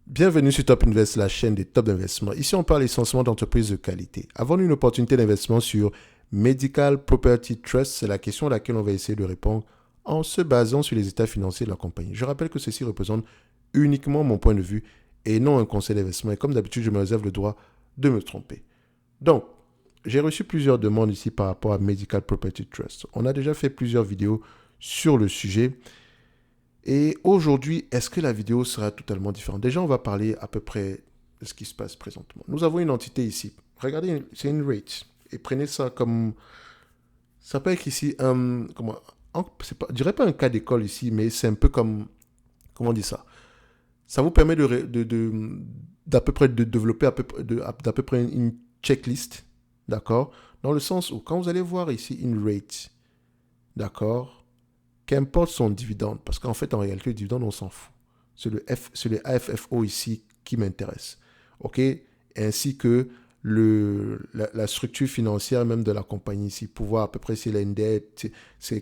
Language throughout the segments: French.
Bienvenue sur Top Invest, la chaîne des top d'investissement. Ici, on parle essentiellement d'entreprises de qualité. Avons-nous une opportunité d'investissement sur Medical Property Trust? C'est la question à laquelle on va essayer de répondre en se basant sur les états financiers de la compagnie. Je rappelle que ceci représente uniquement mon point de vue et non un conseil d'investissement. Et comme d'habitude, je me réserve le droit de me tromper. Donc, j'ai reçu plusieurs demandes ici par rapport à Medical Property Trust. On a déjà fait plusieurs vidéos sur le sujet. Et aujourd'hui, est-ce que la vidéo sera totalement différente? Déjà, on va parler à peu près de ce qui se passe présentement. Nous avons une entité ici. Regardez, c'est une rate. Et prenez ça comme... Ça peut être ici un... Comment, je dirais pas un cas d'école ici, mais c'est un peu comme... Comment on dit ça? Ça vous permet d'à peu près de développer d'à peu près une checklist, d'accord? Dans le sens où quand vous allez voir ici une rate, d'accord? Qu'importe son dividende, parce qu'en fait, en réalité, le dividende, on s'en fout. C'est le AFFO ici qui m'intéresse. OK? Ainsi que la structure financière même de la compagnie ici, pour voir à peu près si elle a une dette,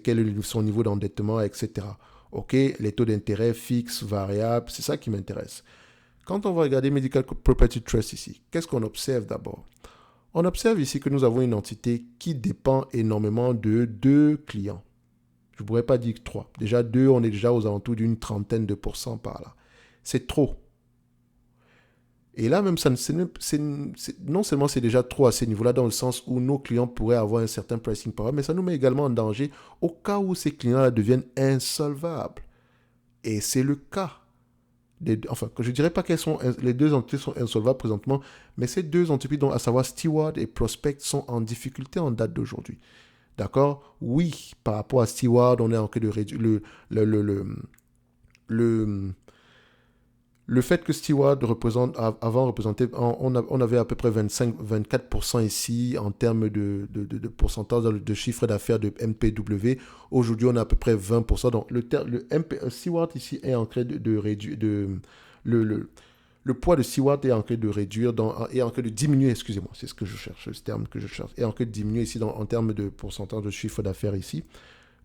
quel est son niveau d'endettement, etc. OK? Les taux d'intérêt fixes, variables, c'est ça qui m'intéresse. Quand on va regarder Medical Property Trust ici, qu'est-ce qu'on observe d'abord? On observe ici que nous avons une entité qui dépend énormément de deux clients. Je ne pourrais pas dire 3. Déjà 2, on est déjà aux alentours d'une trentaine de pourcents par là. C'est trop. Et là, même, non seulement c'est déjà trop à ce niveau-là, dans le sens où nos clients pourraient avoir un certain pricing power, mais ça nous met également en danger au cas où ces clients-là deviennent insolvables. Et c'est le cas. Enfin, je ne dirais pas que les deux entités sont insolvables présentement, mais ces deux entités, à savoir Steward et Prospect, sont en difficulté en date d'aujourd'hui. D'accord? Oui, par rapport à Steward, on est en train de réduire le fait que Steward avant représentait, on avait à peu près 25-24% ici en termes de pourcentage de chiffre d'affaires de MPW. Aujourd'hui, on a à peu près 20%. Donc, Steward ici est en train de réduire, le poids de Steward est en train de réduire, est en train de diminuer, excusez-moi, c'est ce que je cherche, ce terme que je cherche, est en train de diminuer ici en termes de pourcentage de chiffre d'affaires ici.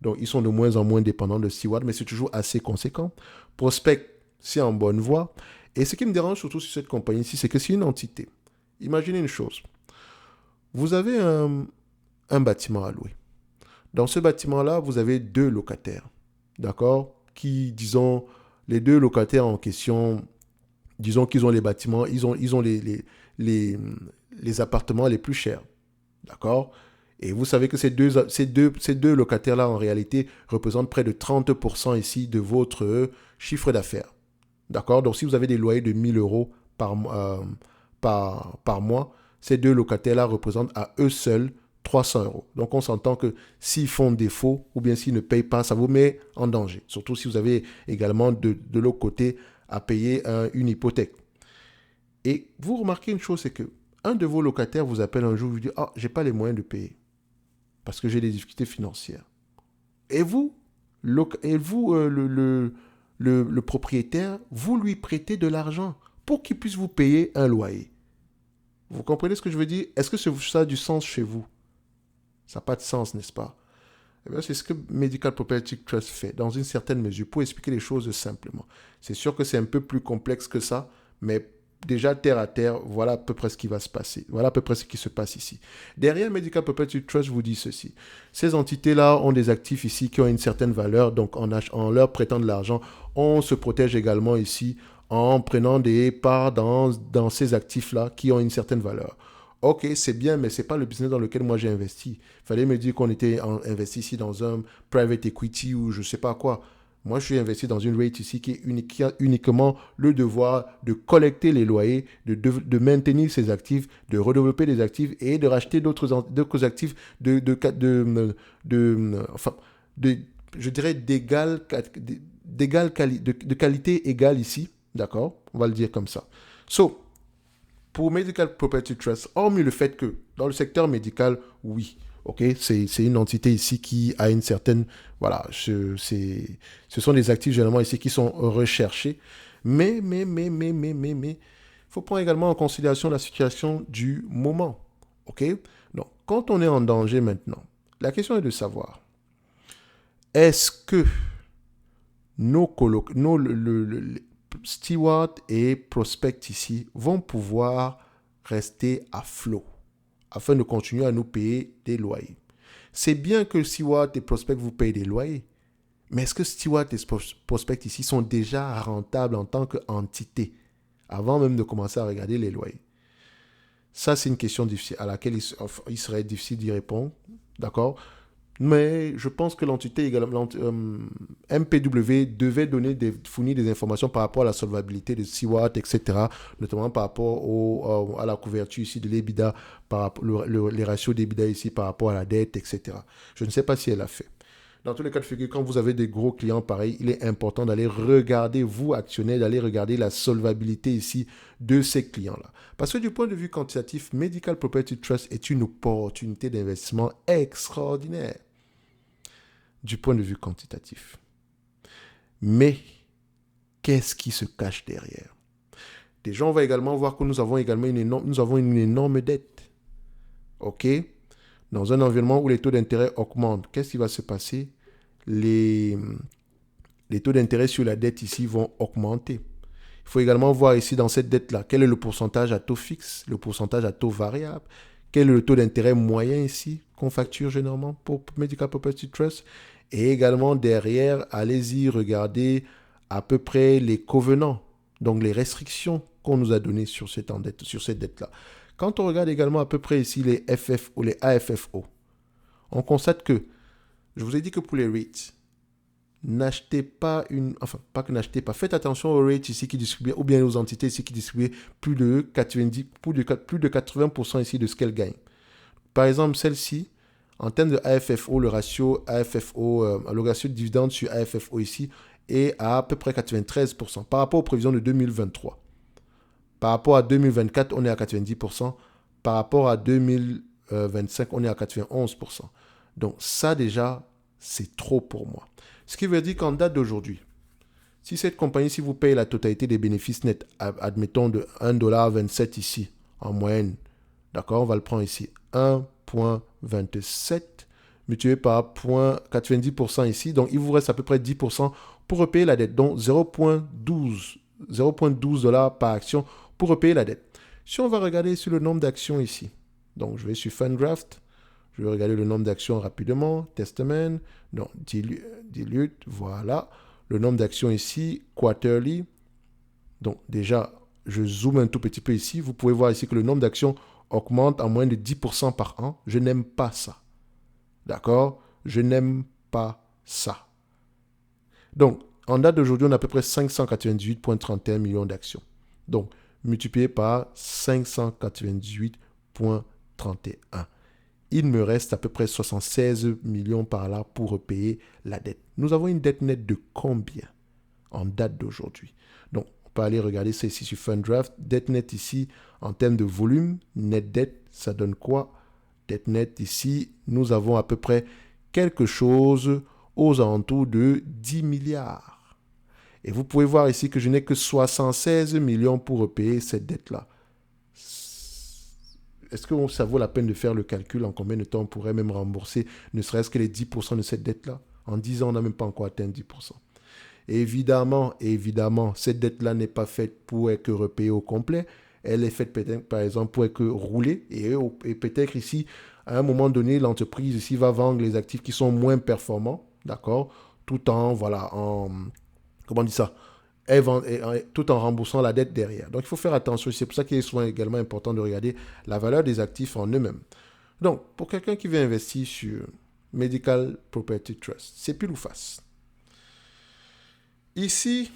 Donc, ils sont de moins en moins dépendants de Steward, mais c'est toujours assez conséquent. Prospect, c'est en bonne voie. Et ce qui me dérange surtout sur cette compagnie ici, c'est que c'est une entité. Imaginez une chose. Vous avez un bâtiment à louer. Dans ce bâtiment-là, vous avez deux locataires. D'accord? Qui, disons, les deux locataires en question, disons qu'ils ont les bâtiments, ils ont les appartements les plus chers. D'accord? Et vous savez que ces deux locataires-là, en réalité, représentent près de 30% ici de votre chiffre d'affaires. D'accord? Donc, si vous avez des loyers de 1000 euros par mois, ces deux locataires-là représentent à eux seuls 300 euros. Donc, on s'entend que s'ils font défaut ou bien s'ils ne payent pas, ça vous met en danger. Surtout si vous avez également de l'autre côté à payer une hypothèque. Et vous remarquez une chose, c'est que un de vos locataires vous appelle un jour et vous dit « Ah, j'ai pas les moyens de payer parce que j'ai des difficultés financières. » Et vous, le propriétaire, vous lui prêtez de l'argent pour qu'il puisse vous payer un loyer. Vous comprenez ce que je veux dire? Est-ce que ça a du sens chez vous? Ça n'a pas de sens, n'est-ce pas? Eh bien, c'est ce que Medical Property Trust fait, dans une certaine mesure, pour expliquer les choses simplement. C'est sûr que c'est un peu plus complexe que ça, mais déjà terre à terre, voilà à peu près ce qui va se passer. Voilà à peu près ce qui se passe ici. Derrière Medical Property Trust, je vous dis ceci. Ces entités-là ont des actifs ici qui ont une certaine valeur, donc en leur prêtant de l'argent, on se protège également ici en prenant des parts dans ces actifs-là qui ont une certaine valeur. Ok, c'est bien, mais ce n'est pas le business dans lequel moi j'ai investi. Il fallait me dire qu'on était investi ici dans un private equity ou je ne sais pas quoi. Moi, je suis investi dans une rate ici qui a uniquement le devoir de collecter les loyers, de maintenir ses actifs, de redévelopper des actifs et de racheter d'autres actifs enfin, je dirais de qualité égale ici. D'accord? On va le dire comme ça. So, pour Medical Property Trust, hormis le fait que dans le secteur médical, oui, ok, c'est une entité ici qui a une certaine, voilà, ce sont des actifs généralement ici qui sont recherchés, mais, il faut prendre également en considération la situation du moment, ok? Donc, quand on est en danger maintenant, la question est de savoir, est-ce que nos colocs, Steward et Prospect ici vont pouvoir rester à flot afin de continuer à nous payer des loyers. C'est bien que Steward et Prospect vous payent des loyers, mais est-ce que Steward et Prospect ici sont déjà rentables en tant qu'entité avant même de commencer à regarder les loyers? Ça, c'est une question difficile à laquelle il serait difficile d'y répondre, d'accord? Mais je pense que l'entité également, MPW devait fournir des informations par rapport à la solvabilité de Steward, etc., notamment par rapport à la couverture ici de l'EBITDA, les ratios d'EBITDA ici par rapport à la dette, etc. Je ne sais pas si elle l'a fait. Dans tous les cas de figure, quand vous avez des gros clients pareils, il est important d'aller regarder, vous, actionnaires, d'aller regarder la solvabilité ici de ces clients-là. Parce que du point de vue quantitatif, Medical Property Trust est une opportunité d'investissement extraordinaire du point de vue quantitatif. Mais qu'est-ce qui se cache derrière? Déjà, on va également voir que nous avons une énorme dette. OK? Dans un environnement où les taux d'intérêt augmentent, qu'est-ce qui va se passer? Les taux d'intérêt sur la dette ici vont augmenter. Il faut également voir ici dans cette dette-là, quel est le pourcentage à taux fixe, le pourcentage à taux variable, quel est le taux d'intérêt moyen ici qu'on facture généralement pour Medical Property Trust. Et également derrière, allez-y regarder à peu près les covenants, donc les restrictions qu'on nous a données sur cette dette-là. Quand on regarde également à peu près ici les FF ou les AFFO, on constate que, je vous ai dit que pour les REITs, n'achetez pas pas que n'achetez pas, faites attention aux REITs ici qui distribuent, ou bien aux entités ici qui distribuent plus de 80% ici de ce qu'elles gagnent. Par exemple, celle-ci, en termes de AFFO, le ratio de dividende sur AFFO ici est à peu près 93% par rapport aux prévisions de 2023. Par rapport à 2024, on est à 90%. Par rapport à 2025, on est à 91%. Donc ça déjà, c'est trop pour moi. Ce qui veut dire qu'en date d'aujourd'hui, si cette compagnie, si vous payez la totalité des bénéfices nets, admettons de 1,27$ ici, en moyenne, d'accord, on va le prendre ici, 1,27 multiplié par 0,90% ici. Donc, il vous reste à peu près 10% pour repayer la dette. Donc, 0,12$ par action pour repayer la dette. Si on va regarder sur le nombre d'actions ici, donc je vais sur Fundraft, je vais regarder le nombre d'actions rapidement, Testament, non, Dilute, voilà. Le nombre d'actions ici, Quarterly. Donc, déjà, je zoome un tout petit peu ici. Vous pouvez voir ici que le nombre d'actions augmente en moins de 10% par an. Je n'aime pas ça. D'accord? Je n'aime pas ça. Donc, en date d'aujourd'hui, on a à peu près 598,31 millions d'actions. Donc, multiplié par 598,31. Il me reste à peu près 76 millions par là pour repayer la dette. Nous avons une dette nette de combien en date d'aujourd'hui? Donc, on peut aller regarder ça ici sur Fundraft. Dette nette ici, en termes de volume, net dette, ça donne quoi? Dette nette ici, nous avons à peu près quelque chose aux alentours de 10 milliards. Et vous pouvez voir ici que je n'ai que 76 millions pour repayer cette dette-là. Est-ce que ça vaut la peine de faire le calcul en combien de temps on pourrait même rembourser ne serait-ce que les 10% de cette dette-là? En 10 ans, on n'a même pas encore atteint 10%. Évidemment, cette dette-là n'est pas faite pour être repayée au complet. Elle est faite peut-être, par exemple, pour être roulée. Et peut-être ici, à un moment donné, l'entreprise ici va vendre les actifs qui sont moins performants, d'accord? Tout en, comment on dit ça? Tout en remboursant la dette derrière. Donc, il faut faire attention. C'est pour ça qu'il est souvent également important de regarder la valeur des actifs en eux-mêmes. Donc, pour quelqu'un qui veut investir sur Medical Property Trust, c'est pile ou face. Ici,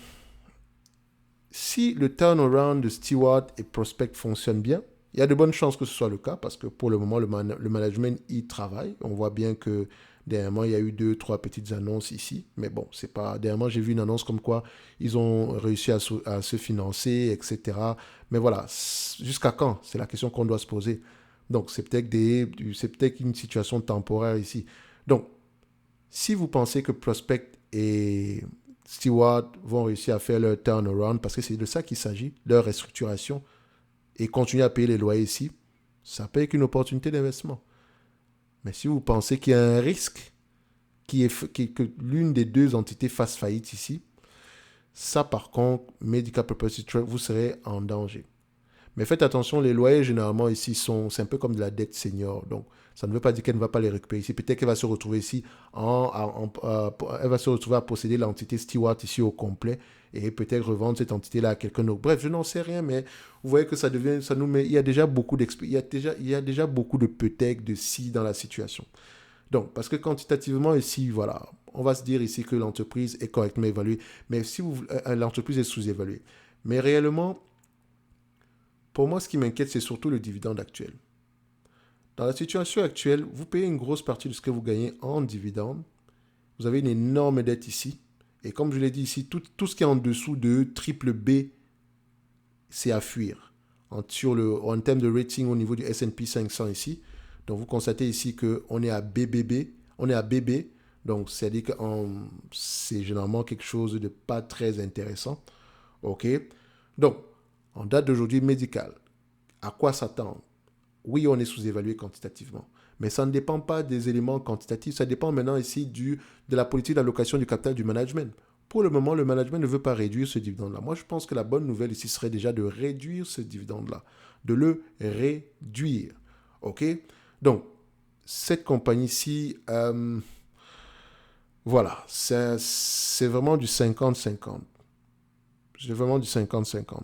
si le turnaround de Steward et Prospect fonctionne bien, il y a de bonnes chances que ce soit le cas parce que pour le moment, le management y travaille. On voit bien que dernièrement, il y a eu 2-3 petites annonces ici. Mais bon, c'est pas... Dernièrement, j'ai vu une annonce comme quoi ils ont réussi à se financer, etc. Mais voilà, jusqu'à quand? C'est la question qu'on doit se poser. Donc, c'est peut-être une situation temporaire ici. Donc, si vous pensez que Prospect et Steward vont réussir à faire leur turnaround, parce que c'est de ça qu'il s'agit, leur restructuration, et continuer à payer les loyers ici, ça peut être une opportunité d'investissement. Mais si vous pensez qu'il y a un risque que l'une des deux entités fasse faillite ici, Ça, par contre, Medical Property Trust, vous serez en danger. Mais faites attention, les loyers, généralement, ici, c'est un peu comme de la dette senior. Donc, ça ne veut pas dire qu'elle ne va pas les récupérer ici. Peut-être qu'elle va se retrouver ici, elle va se retrouver à posséder l'entité Stewart ici au complet et peut-être revendre cette entité-là à quelqu'un d'autre. Bref, je n'en sais rien, mais vous voyez que ça nous met, il y a déjà beaucoup il y a déjà beaucoup de peut-être, de si dans la situation. Donc, parce que quantitativement ici, voilà, on va se dire ici que l'entreprise est correctement évaluée, mais si l'entreprise est sous-évaluée. Mais réellement, pour moi, ce qui m'inquiète, c'est surtout le dividende actuel. Dans la situation actuelle, vous payez une grosse partie de ce que vous gagnez en dividende. Vous avez une énorme dette ici. Et comme je l'ai dit ici, tout ce qui est en dessous de triple B, c'est à fuir. En termes de rating au niveau du S&P 500 ici. Donc, vous constatez ici qu'on est à BBB. On est à BB. Donc, c'est-à-dire que c'est généralement quelque chose de pas très intéressant. OK? Donc, en date d'aujourd'hui, médical. À quoi s'attendre? Oui, on est sous-évalué quantitativement. Mais ça ne dépend pas des éléments quantitatifs. Ça dépend maintenant ici de la politique d'allocation du capital du management. Pour le moment, le management ne veut pas réduire ce dividende-là. Moi, je pense que la bonne nouvelle ici serait déjà de réduire ce dividende-là. De le réduire. OK? Donc, cette compagnie-ci, voilà, c'est vraiment du 50-50. C'est vraiment du 50-50.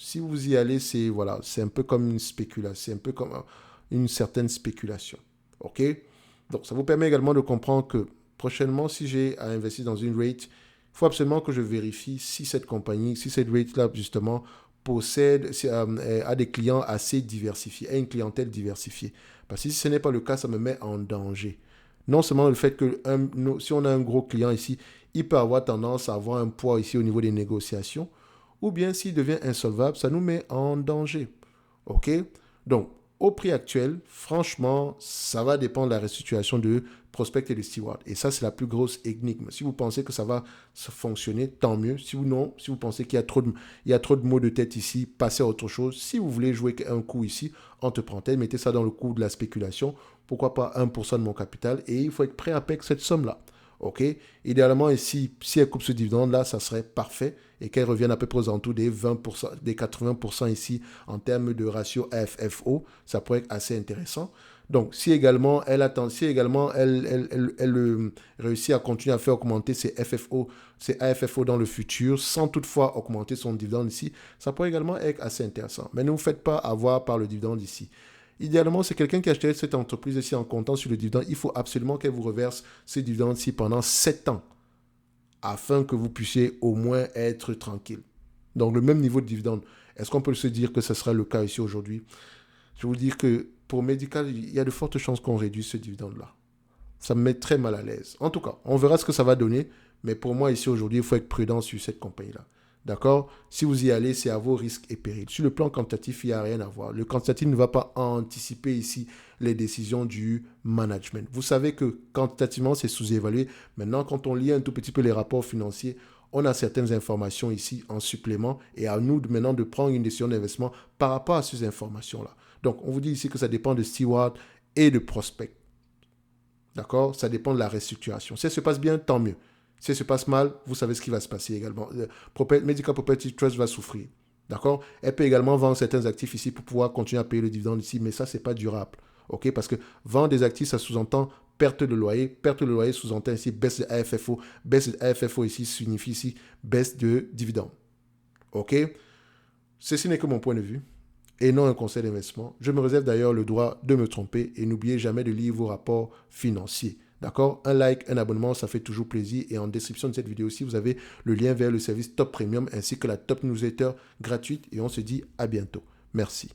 Si vous y allez, c'est voilà, un peu comme une spéculation, c'est un peu comme une certaine spéculation. OK? Donc, ça vous permet également de comprendre que prochainement, si j'ai à investir dans une rate, il faut absolument que je vérifie si cette compagnie, si cette rate-là, justement, a des clients assez diversifiés, a une clientèle diversifiée. Parce que si ce n'est pas le cas, ça me met en danger. Non seulement le fait que si on a un gros client ici, il peut avoir tendance à avoir un poids ici au niveau des négociations, ou bien s'il devient insolvable, ça nous met en danger. OK? Donc, au prix actuel, franchement, ça va dépendre de la restitution de Prospect et de Stewart. Et ça, c'est la plus grosse énigme. Si vous pensez que ça va fonctionner, tant mieux. Si vous pensez qu'il y a trop de maux de tête ici, passez à autre chose. Si vous voulez jouer un coup ici, entre parenthèses, mettez ça dans le coup de la spéculation. Pourquoi pas 1% de mon capital? Et il faut être prêt à payer cette somme-là. OK? Idéalement, ici, si elle coupe ce dividende-là, ça serait parfait et qu'elle revienne à peu près aux alentours des 20%, des 80% ici en termes de ratio AFFO, ça pourrait être assez intéressant. Donc, si également elle réussit à continuer à faire augmenter ses AFFO dans le futur, sans toutefois augmenter son dividende ici, ça pourrait également être assez intéressant. Mais ne vous faites pas avoir par le dividende ici. Idéalement, c'est quelqu'un qui achèterait cette entreprise ici en comptant sur le dividende. Il faut absolument qu'elle vous reverse ces dividendes-ci pendant 7 ans afin que vous puissiez au moins être tranquille. Donc, le même niveau de dividende. Est-ce qu'on peut se dire que ce sera le cas ici aujourd'hui? Je vais vous dire que pour Medical, il y a de fortes chances qu'on réduise ce dividende-là. Ça me met très mal à l'aise. En tout cas, on verra ce que ça va donner. Mais pour moi, ici aujourd'hui, il faut être prudent sur cette compagnie-là. D'accord? Si vous y allez, c'est à vos risques et périls. Sur le plan quantitatif, il n'y a rien à voir. Le quantitatif ne va pas anticiper ici les décisions du management. Vous savez que quantitativement, c'est sous-évalué. Maintenant, quand on lit un tout petit peu les rapports financiers, on a certaines informations ici en supplément et à nous maintenant de prendre une décision d'investissement par rapport à ces informations-là. Donc, on vous dit ici que ça dépend de Stewart et de Prospect. D'accord? Ça dépend de la restructuration. Si ça se passe bien, tant mieux. Si ça se passe mal, vous savez ce qui va se passer également. Medical Property Trust va souffrir. D'accord? Elle peut également vendre certains actifs ici pour pouvoir continuer à payer le dividende ici, mais ça, ce n'est pas durable. OK? Parce que vendre des actifs, ça sous-entend perte de loyer. Perte de loyer sous-entend ici baisse de AFFO. Baisse de AFFO ici signifie ici baisse de dividende. OK? Ceci n'est que mon point de vue et non un conseil d'investissement. Je me réserve d'ailleurs le droit de me tromper et n'oubliez jamais de lire vos rapports financiers. D'accord? Un like, un abonnement, ça fait toujours plaisir. Et en description de cette vidéo aussi, vous avez le lien vers le service Top Premium ainsi que la Top Newsletter gratuite. Et on se dit à bientôt. Merci.